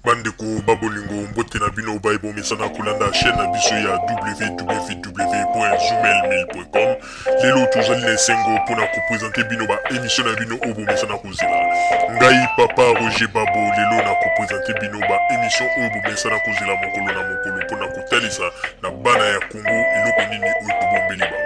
Bandeko babolingo mbote na bino baibo mesana kulanda chaîne na biso ya www.zoomelmail.com. Lelo tozali na sengo pona ko présenter bino ba émission na bino obo mesana kozela. Ngai papa Roger Babo lelo na ko présenter bino ba émission obo mesana kozela mokolo na mokolo pona ko talisa na bana ya Congo eloko nini oyo bombeli ba.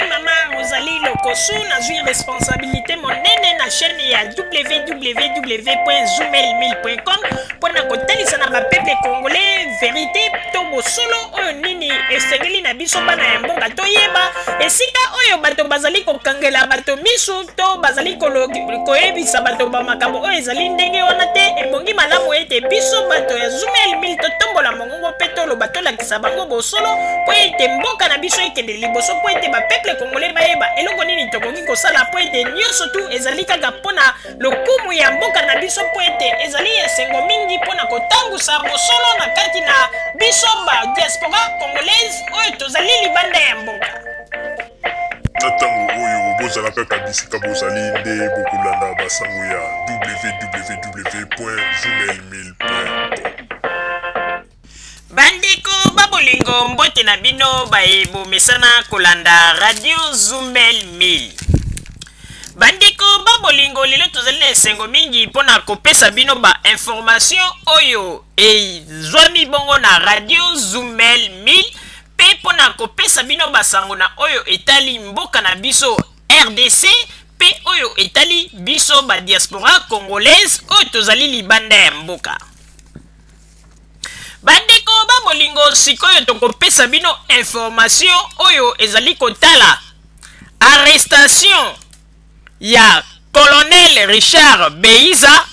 Maman Rosalie Lokosu n'a eu responsabilité monene na chaîne ya www.zoomelmail.com pour na kotalisa na peuple congolais vérité to bosolo oyo nini esengeli na biso bana ya mbonga toyeba esika oyo bato bazali kokangela bato misu to bazali koyebisa bato ba makambo oyo ezali ndenge wana te ebongi malamu ete biso bato ya Zoomelmail totombola mongongo pe toloba tolakisa bango bosolo po ete mboka na biso ekende liboso po ete ba peuple congolais bayeba eloko nini tokoki kosala po ete nyonso tu ezali kaka mpona lokumu ya mboka na biso po ete ezali esengo mingi mpona kotangusa bosolo na kati na biso ba diaspora congolaise oyo tozali libanda ya mboka. Na ntango oyo bozala kaka bisika bozali nde bokolanda basango ya www.zoomelmail.com. Bandeko babolingo mbote na bino baebo mesana kolanda radio Zoomelmail. Bandeko babolingo lelo tozali na esengo mingi mpona kopesa bino ba information oyo ezwami bongo na radio Zoomelmail pe mpona kopesa bino basango na oyo etali mboka na biso RDC pe oyo etali biso ba diaspora congolaise oyo tozali libanda ya mboka. Bandeko babolingo sikoyo tokopesa bino information oyo ezali kotala arrestation ya Colonel Richard Beiza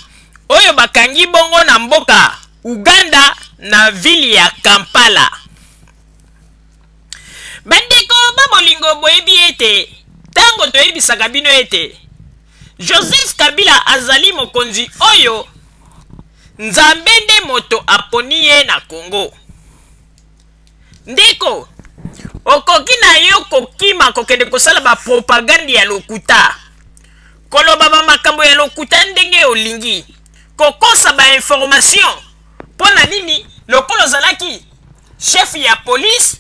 oyo bakangi bongo na mboka Uganda na ville ya Kampala. Bandeko babolingo boyebi ete tango toyebisaka bino ete Joseph Kabila azali mokonzi oyo Nzambe nde moto aponi ye na Congo. Ndeko okoki na yo kokima kokende kosala ba propagande ya lokuta koloba ba makambo ya lokuta ndenge olingi kokosa ba information pona nini lokolo zalaki chef ya police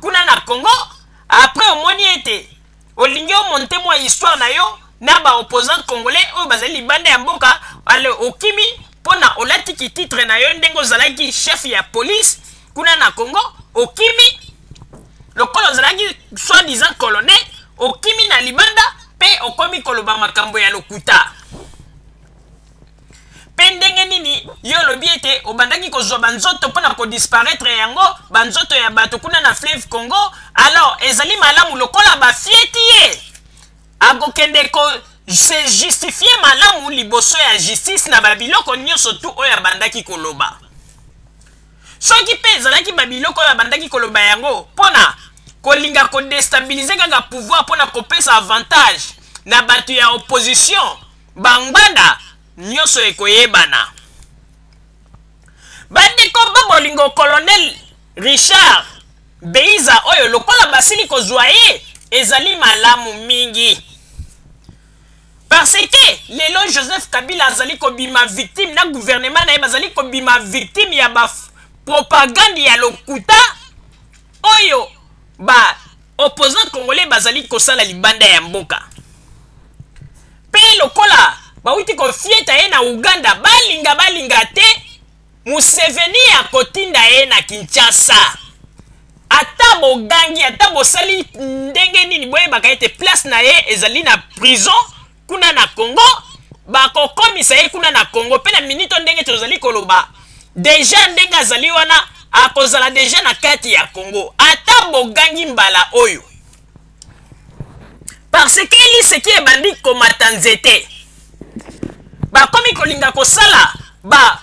kuna na Congo après omoni ete olingi omonte mwa histoire na yo na ba opposant congolais oyo bazali libanda ya mboka ale okimi pona olatiki titre na yo ndengo zalaki chef ya police kuna na Congo okimi lokolo zalaki soi-disant colonel okimi na libanda pe okomi koloba makambo ya lokuta pe ndenge nini yo lobi ete obandaki kozwa banzoto mpona kodisparaître yango banzoto ya bato kuna na fleuve Congo alors ezali malamu lokola bafieti ye akokende se justifier malamu liboso ya justice na babiloko nyonso tu oyo abandaki koloba. Soki pe ezalaki babiloko oyo abandaki koloba yango mpona kolinga kodestabilize kaka pouvoir mpona kopesa avantage na bato ya opposition bangwanda nyonso ekoyebana. Bandeko babolingo Colonel Richard Beiza oyo lokola basili kozwa ye ezali malamu mingi. Parce que lelo Joseph Kabila azali kobima victime na gouvernement na ye bazali kobima victime ya ba propagande ya lokuta oyo ba opposant congolais bazali kosala libanda ya mboka. Pe lokola bawiti kofieta ye na Uganda balinga te Museveni ya kotinda ye na Kinshasa. Ata bogangi ata bosali ndenge nini boye bakaete place na ye ezali na prison kuna na Congo bakokomisa ye kuna na Congo pe na minito ndenge tozali koloba deja ndenge azali wana akozala deja na kati ya Congo ata bogangi mbala oyo parce que li seki ebandi komata nzete bakomi kolinga kosala ba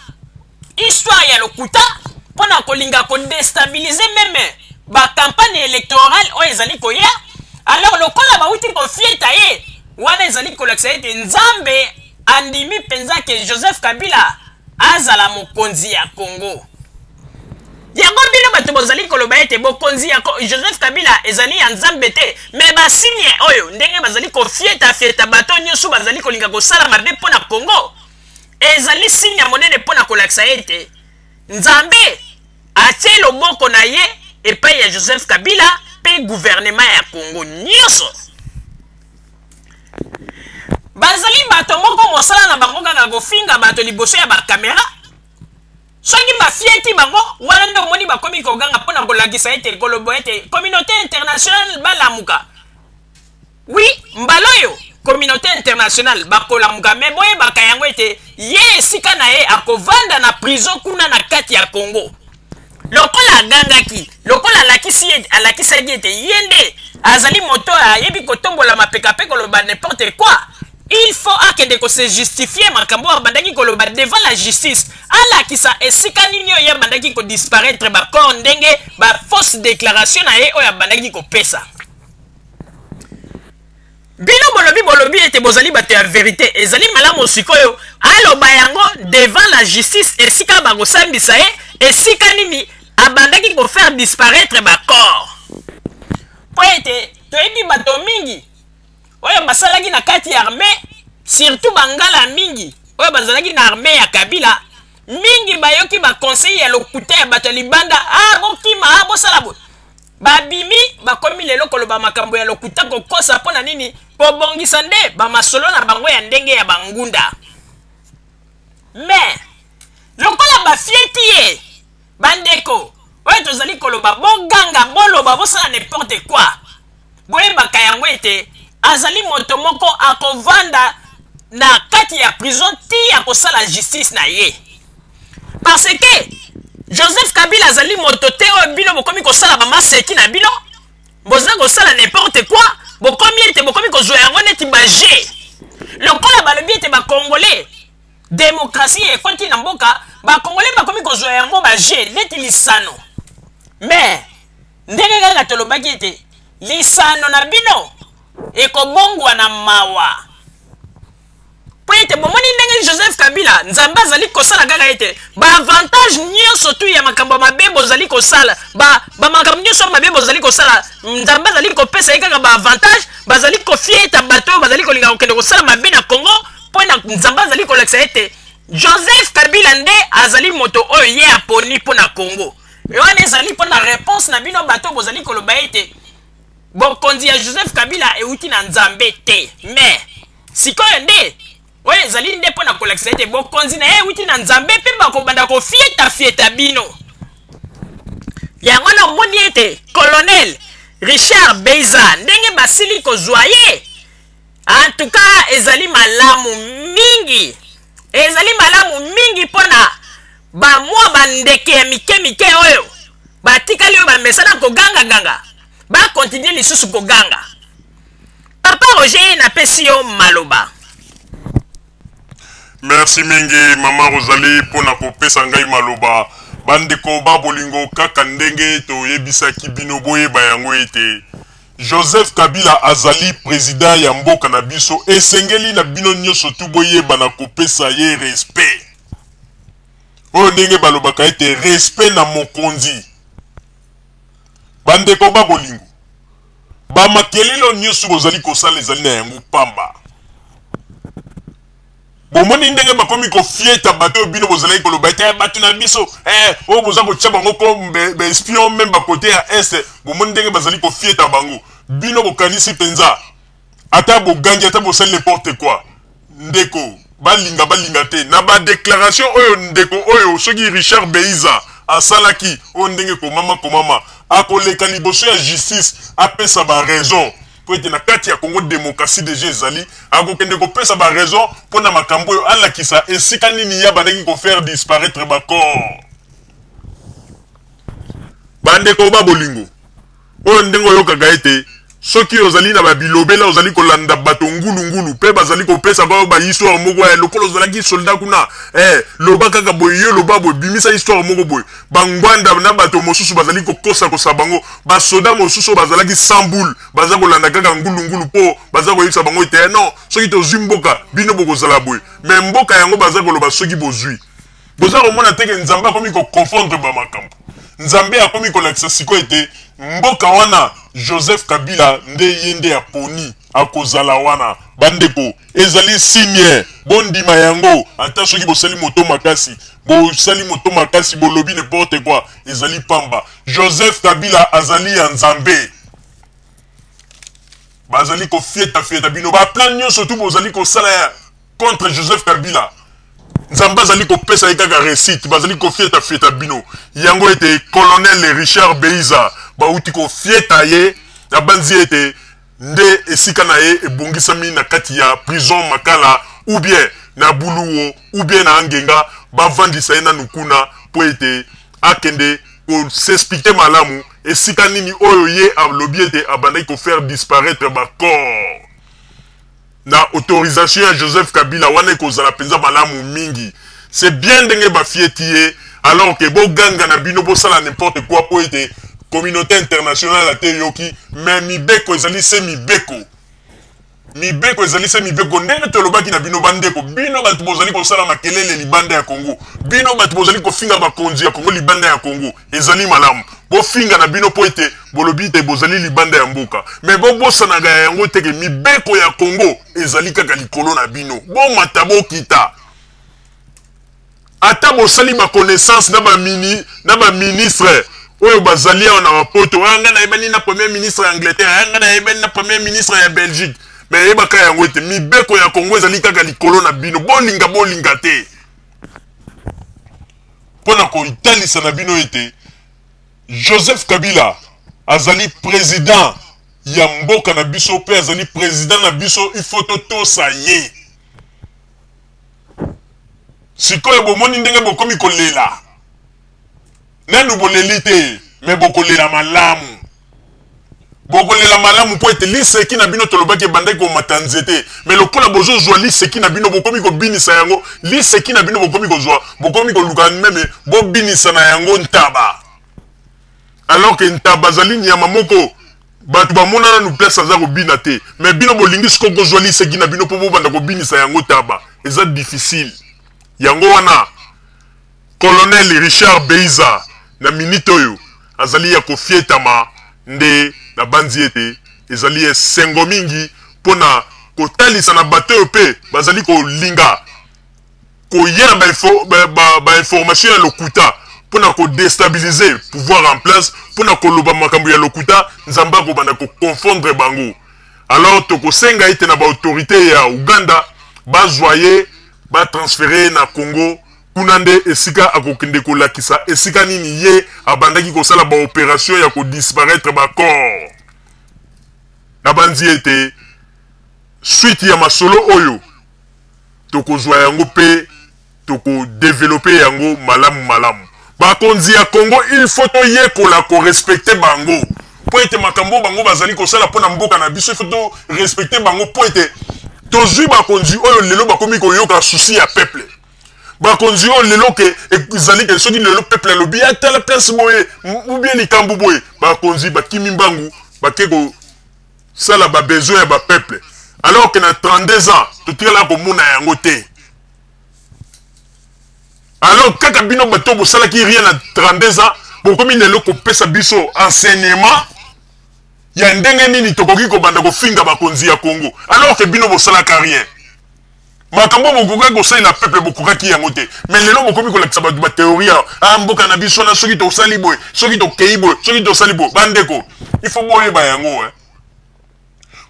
histoire ya lokuta mpona kolinga kodestabilize meme ba campagne électorale oyo ezali koya alors lokola bawuti kofieta ye wana ezali kolakisa ete Nzambe andimi penza ke Joseph Kabila azala mokonzi ya Congo. Yango bino bato bozali koloba ete bokonzi ya Joseph Kabila ezali ya Nzambe te me basinye oyo ndenge bazali kofieta bato nyonso bazali kolinga kosala mabe mpona Congo ezali signe monene mpona kolakisa ete nzambe atie loboko na ye epai ya Joseph Kabila pe gouvernement ya Congo nyonso. Bazali bato moko mosala na bango kaka kofinga bato liboso ya bakamera. Soki bafieti bango wana nde omoni bakomi koganga mpona kolakisa ete kolobo ete communauté internationale balamuka. Oui, mbaloyo communauté internationale bakolamuka me boyebaka yango ete ye esika na ye akovanda na prison kuna na kati ya Congo. Lokola agangaki, lokola alakisaki ete ye nde azali moto ayebi kotombola mapeka pe koloba n'importe quoi. Il faut akende ko se justifier makambo abandaki koloba devant la justice. Alakisa esika nini oyo abandaki ko disparaître ba corps ndenge ba fausse déclaration na ye oyo abandaki ko pesa. Bino bolobi ete bozali bato ya vérité ezali malamu sikoyo aloba yango devant la justice esika bakosambisa ye esika nini abandaki ko faire disparaître ba corps. Po ete toyebi bato mingi oyo basalaki na kati ya armée surtout bangala mingi oyo bazalaki na armée ya Kabila mingi bayoki ba conseil ya lokuta ya bato libanda bokima bosala bo babimi bakomi lelo koloba makambo ya lokuta kokosa mpona nini po bongisa nde bamasolo na bango ya ndenge ya bangunda. Mais lokola bafieti ye bandeko oyo tozali koloba boganga boloba bosala n'importe quoi boyebaka yango ete azali moto moko akovanda na kati ya prison ti akosala justice na ye. Parce que Joseph Kabila azali moto te oyo bino bokomi kosala bamaseki na bino boza kosala n'importe quoi bokomi ete bokomi kozwa yango neti baje lokola balobi ete bakongole démocratie ekoti na mboka bakongole bakomi kozwa yango baje neti lisano. Mais ndenge kaka tolobaki ete lisano na bino ekobongwa na mawa po ete bomoni ndenge Joseph Kabila nzambe azali kosala kaka ete baavantage nyonso tu ya makambo mabe bozali kosala bamakambo nyonso mabe bozali kosala nzambe azali kopesa ye kaka baavantage bazali kofie ete bato oyo bazali kolinga kokende kosala mabe na Congo mpo na nzambe azali kolakisa ete Joseph Kabila nde azali moto oyo ye aponi mpo na Congo. Wana ezali mpo na réponse na bino bato bozali koloba ete bokonzi ya Joseph Kabila euti na nzambe te. Mais sikoyo nde oyo ezali nde mpo na kolakisa ete bokonzi na ye euti na nzambe mpe bakobanda kofieta bino. Yango na omoni ete colonel Richard Beiza ndenge basili kozwa ye en tout cas ezali malamu mingi. Ezali malamu mingi mpona bamwa bandeke ya mike oyo batikali oyo bamesana koganga bakontinue lisusu koganga. Papa Roger napesi yo maloba. Merci mingi mama Rosalie mpona kopesa ngai maloba. Bandeko babolingo kaka ndenge toyebisaki bino boyeba yango ete Joseph Kabila azali président ya mboka na biso esengeli na bino nyonso tu boyeba na kopesa ye respect. Oyo ndenge balobaka ete respect na mokonzi. Bandeko babolingo bamakelelo nyonso bozali kosala ezali na yango pamba. Bomoni ndenge bakomi kofieta bato bino bozali koloba ete bato na biso oyo boza kotia bango comme espion même bakote ya est. Bomoni ndenge bazali kofieta bango bino bokanisi penza ata bogangi ata bosali n'importe quoi. Ndeko balinga te na ba déclaration oyo ndeko oyo soki Richard Beiza asalaki oyo ndenge komama akoleka liboso ya justice apesa ba raison po ete na kati ya Congo démocratie déjà ezali akokende kopesa ba raison mpona makambo oyo alakisa esika nini ya bandeki ko faire disparaître ba corps. Bandeko babolingo oyo ndenge oyokaka ete soki ozali na babilobela ozali kolanda bato ngulu pe bazali kopesa ba histoire moko ya lokolo ozalaki soldat kuna loba kaka boye loba boye bimisa histoire moko boye bangwanda na bato mosusu bazali kokosa kosabango ba soda mosusu bazalaki samboule baza kolanda kaka ngulu po baza koyisa bango ete non soki tozwi mboka bino bokozala boye mais mboka yango baza koloba soki bozwi boza komona teke nzambe akomi ko confondre ba makambo. Nzambe akomi kolakisa siko ete mboka wana Joseph Kabila nde yende ya poni akozala wana bandeko ezali signe bondima yango ata soki bosali moto makasi bolobi n'importe quoi ezali pamba. Joseph Kabila azali ya nzambe bazali ko fieta bino ba plan nyonso tout bozali ko sala contre Joseph Kabila nzambe azali ko pesa kaka réussite bazali ko fieta bino yango ete colonel Richard Beiza ba uti ko fieta ye na banzi ete nde esika na ye ebongisami na kati ya prison Makala ou bien na Buluwo ou bien na Angenga bavandisa ye na nukuna po ete akende ko s'expliquer malamu esika nini oyo ye alobi ete abandaki ko faire disparaître ba corps na autorisation ya Joseph Kabila wana ekozala penza malamu mingi. C'est bien ndenge bafieti ye alors que bo ganga na bino bo sala n'importe quoi po ete communauté internationale ate yoki mais mibeko ezali se mibeko ezali se mibeko ndenge tolobaki na bino bandeko bino bato bozali kosala makelele libanda ya Congo bino bato bozali kofinga bakonzi ya Congo libanda ya Congo ezali malamu bofinga na bino po ete bolobi te bozali libanda ya mboka mais bobosanaga yango teke mibeko ya Congo ezali kaka likolo na bino bomata bokita ata bosali ba connaissance na ba ministre oyo bazali awa na bapoto anga na ebani na premier ministre ya Angleterre anga na ebani na premier ministre ya Belgique mais yebaka yango ete mibeko ya Congo ezali kaka likolo na bino bolinga te pona ko italisa na bino ete Joseph Kabila azali président ya mboka na biso pe azali président na biso ifoto tosa ye sikoyo bomoni ndenge bokomi kolela nanu boleli te me bokolela malamu po ete liseki na bino tolobaki ebandaki komata nzete me lokola bozozwa liseki na bino bokomi kobinisa yango liseki na bino bokomi kozwa bokomi koluka meme bobinisa na yango ntaba alors que ntaba azali nyama moko bato bamona nanu place aza kobina te me bino bolingi siko kozwa liseki na bino mpo bobanda kobinisa yango taba eza difficile yango wana colonel Richard Beiza na minute oyo azali ya kofietama nde na banzi ete ezali esengo mingi pona kotalisa na bato oyo pe bazali kolinga koyena ba information ya lokuta pona ko déstabiliser pouvoir en place pona koloba makambo ya lokuta nzamba ko banda ko confondre bango alors tokosenga ete na ba autorité ya Uganda bazwaye ba transférer na Congo kunande esika akokende kolakisa esika nini ye abandaki kosala ba opération ya ko disparaître ba corps na banzi ete suite ya masolo oyo tokozwa yango pe toko développer yango malamu bakonzi ya Congo il faut to ye kola ko respecter bango po ete makambo bango bazali kosala pona mboka na biso il faut to respecter bango po ete tozwi bakonzi oyo lelo bakomi koyoka souci ya peuple bakonzi oyo lelo ke ezali ke soki lelo peuple alobi ata la place boye ou bien likambo boye bakonzi bakimi mbangu bakeko sala ba besoin ya ba peuple alors que na 32 ans totikala komona yango te alors kaka bino bato bosalaki rien na 32 ans bokomi lelo kopesa biso enseignement ya ndenge nini tokoki kobanda kofinga bakonzi ya Congo alors que bino bosalaka rien makambo bokoka kosalela peuple bokokaki yango te mais lelo bokomi kolakisa bato ba théorie mboka na biso na soki tosali boye soki tokei boye soki tosali boye bandeko il faut boyeba yango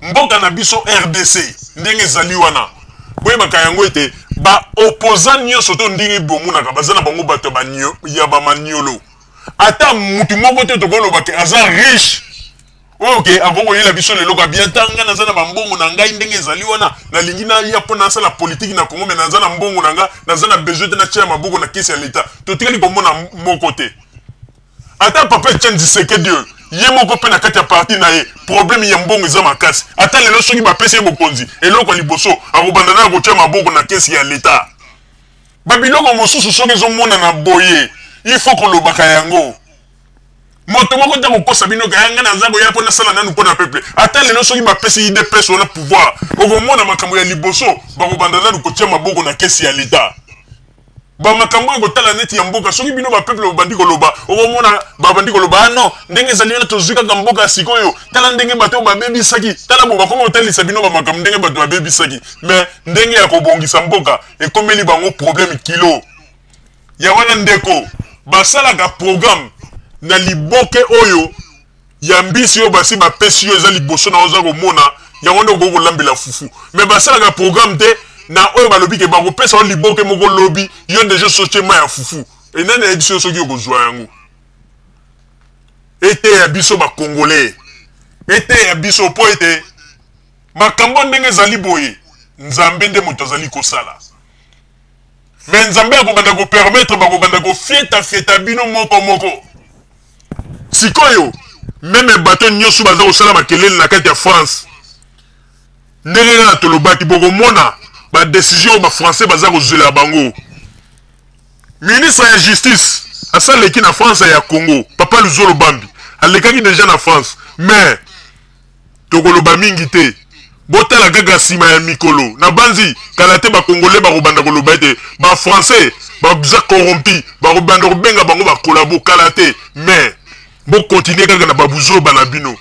mboka na biso RDC ndenge ezali wana boyebaka yango ete ba opposant nyonso to ndenge bomonaka baza na bango bato ya bamaniolo ata mutu moko te tokolobake aza riche oke avoko yela biso lelo ka biatanga na zana bambongo na ngai ndenge ezali wana na lingi na ya pona sala politique na Congo mais na zana mbongo na nga na zana besoin na tia maboko na kesi ya leta to tikali komona moko te ata papa Tchanzi Sekedi ye moko pe na kati ya parti na ye problème ya mbongo eza makasi ata lelo soki bapesi ye bokonzi eloko liboso akobanda na kotia maboko na kesi ya leta babiloko mosusu soki ezomona na boye il faut kolobaka yango moto moko ta kokosa bino kayanga na zango ya pona sala nanu pona peuple ata lelo soki bapesi IDPS wana pouvoir okomona makambo ya liboso bakobanda nanu kotia maboko na kesi ya leta ba makambo ko tala neti ya mboka soki bino ba peuple bandi ko loba okomona ba bandi ko loba non ndenge ezali na tozuka ka mboka sikoyo tala ndenge bato ba bebi saki tala bo bakoma otalisa bino ba makambo ndenge bato ba bebi saki mais ndenge ya kobongisa mboka ekomeli bango problème kilo ya wana ndeko basala ka programme na liboke oyo ya mbisi oyo basi bapesi yo eza liboso na oza komona yango nde okoko kolambela fufu mais basala ka programme te na oyo balobi ke bakopesa o liboke moko lobi yo deja sotie ma ya fufu enani ya biso soki okozwa yango ete ya biso bakongolais ete ya biso po ete makambo ndenge ezali boye nzambe nde moto azali kosala mais nzambe akobanda kopermettre bakobanda kofieta bino moko sikoyo meme bato nyonso baza kosala makelele na kati ya France ndenge na tolobaki bokomona ba décision ba français baza kozela bango ministre ya justice asaleki na France ya Congo Papa Luzolo Bambi alekaki déjà na France mais tokoloba mingi te botala kaka sima ya mikolo na banzi kala te ba congolais bakobanda koloba ete ba français baza corrompi bakobanda kobenga bango bakolabo kala te mais bo continuer kaka na babuzo bana bino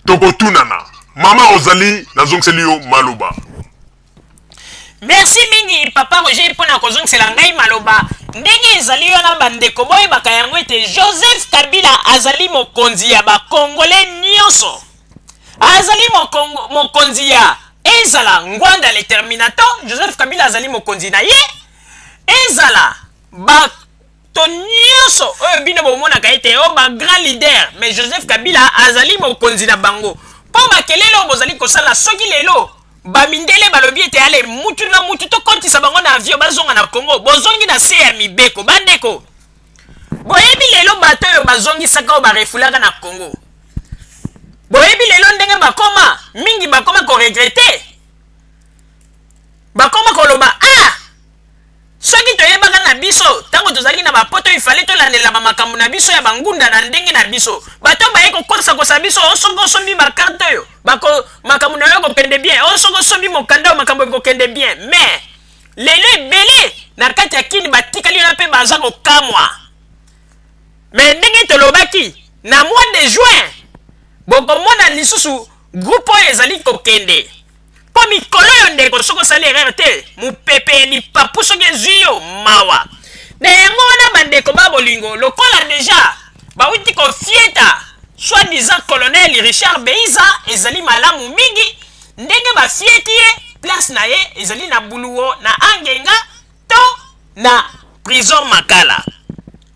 tokotunana mama ozali nazongiseli yo maloba. Merci mingi papa Roger pour na kozongisela ngai maloba ndenge ezali yo na bandeko boye bakayango ete Joseph Kabila azali mokonzi ya bakongole nyonso azali mokonzi ya ezala ngwanda le terminator Joseph Kabila azali mokonzi na ye ezala bato nyonso oyo bino bomonaka ete o ba grand leader mais Joseph Kabila azali mokonzi na bango po makelele oyo bozali kosala soki lelo bamindele balobi ete ale mutu na mutu tokontisa bango na avion bazonga na Congo bozongi na se ya mibeko bandeko boyebi lelo bato oyo bazongisaka oyo barefulaka na Congo boyebi lelo ndenge bakoma mingi bakoma koregrete bakoma koloba soki toyebaka na biso tango tozali na bapoto ifale tolandela bamakambo na biso ya bangunda na ndenge na biso bato baye kokotisa kosa biso osongo osombi bakarte oyo makambo na yo kokende bien osongo osombi mokanda oyo makambo ekokende bien mais lelo ebele na kati ya kini batikali yo na mpe baza kokamwa mais ndenge tolobaki na mois de juin bokomona lisusu groupe oyo ezali kokende po mikolo yo ndeko soko osali erreur te mopepe lipapu soki ezwi yo mawa na yango wana bandeko babolingo lokola deja bauti kofieta soi-disant colonel Richard Beiza ezali malamu mingi ndenge bafieti ye place na ye ezali na buluwo na Angenga to na prison Makala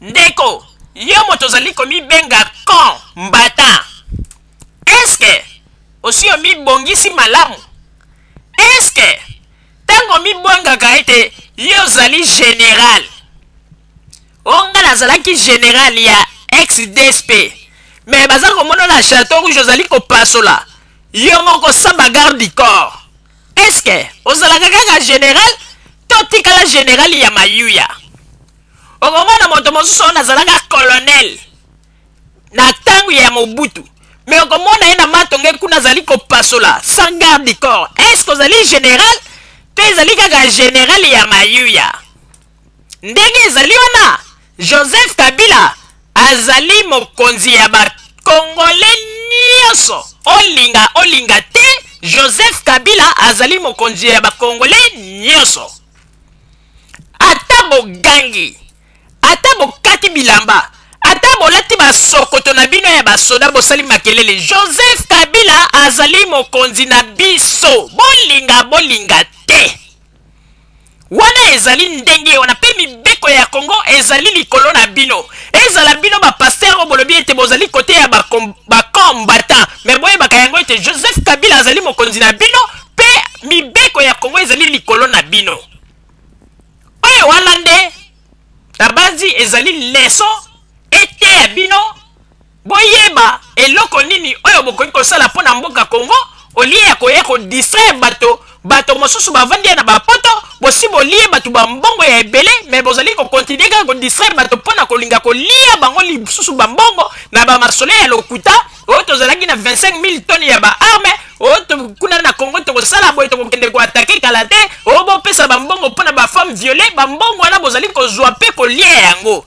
ndeko yo moto ozali komibenga kon mbata eske osi yo mibongisi malamu eske tango mibongaka ete yo ozali général onga nazalaki général ya ex-DSP mais baza komona na château rouge ozali kopasola yo moko samba garde du corps eske ozalaka kaka général to tikala général ya mayuya okomona moto mosusu oyo nazalaka colonel na ntango ya Mobutu mais okomona ye na matonge kuna azali kopasola sans garde du corps eske ozali général to ezali kaka général ya mayuya ndenge ezali wana Joseph Kabila azali mokonzi ya bakongole nyonso olinga te Joseph Kabila azali mokonzi ya bakongole nyonso ata bogangi ata bokati bilamba ata bolati basokoto na bino ya basoda bosali makelele Joseph Kabila azali mokonzi na biso bolinga te wana ezali ndenge wana pe mibeko ya Congo ezali likolo na bino ezala bino bapaster o bolobi ete bozali kote ya bakombata mais boye bakayango ete Joseph Kabila azali mokonzi na bino pe mibeko ya Congo ezali likolo na bino oyo wana nde tabazi ezali leso ete ya bino boyeba eloko nini oyo bokoki kosala mpona mboka Congo olie ya koya kodistraire bato bato mosusu bavandi na bapoto bosi bolie bato bambongo ya ebele mais bozali kocontinue kaka kodistraire bato mpona kolinga kolia bango lisusu bambongo na bamasole ya lokuta oyo tozalaki na 25 000 tonnes ya baarme oyo kuna na Congo tokosala boye tokokende koatake kala te oyo bopesa bambongo mpona bafemme viole bambongo wana bozali kozwa mpe kolia yango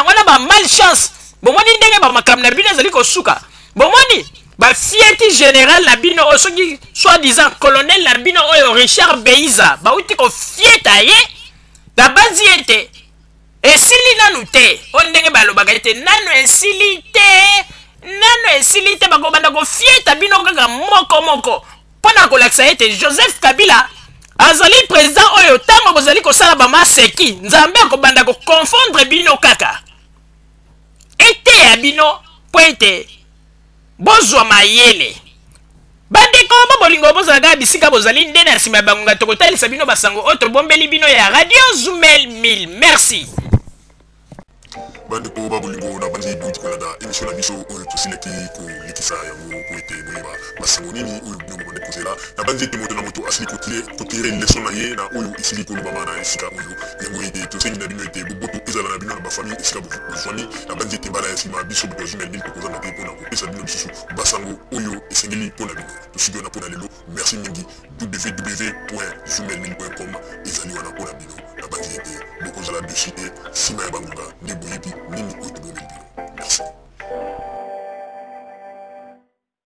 wana bamalchance bomoni ndenge bamakambo na bino ezali kosuka bomoni bafieti général na bino oyo soki soi-disant colonel na bino oyo Richard Beiza bauti kofieta ye na banzi ete esili nanu te oyo ndenge balobaka ete nanu esili te bakobanda kofieta bino kaka moko mpona kolakisa ete Joseph Kabila azali président oyo ntango bozali kosala bamaseki nzambe akobanda koconfondre bino kaka ete ya bino po ete bozwa mayele bandeko bolingo bozalaka bisika bozali nde na nsima ya bangonga tokotalisa bino basango oyo tobombeli bino ya radio Zumel 1000 merci bandeko babolingo na banzi buti kolanda émission na biso oyo tosileki kolekisa yango po ete boyeba basango nini oyo bino bobande kozela na banzi ete moto na moto asili kotire leson na ye na oyo esili kolobama na esika oyo yango ete tosengi na bino ete boboto ezala na bino na bafamille esika bozwani na banzi ete mbala ya nsima biso boto ya Zumel 1000 tokozanga te mpona kopesa bino lisusu basango oyo esengeli mpona bino tosiki wana mpona lelo merci mingi www.zumel1000.com ezali wana mpona bino na banzi ete bokozala dessus te nsima ya bangonga nde boyebi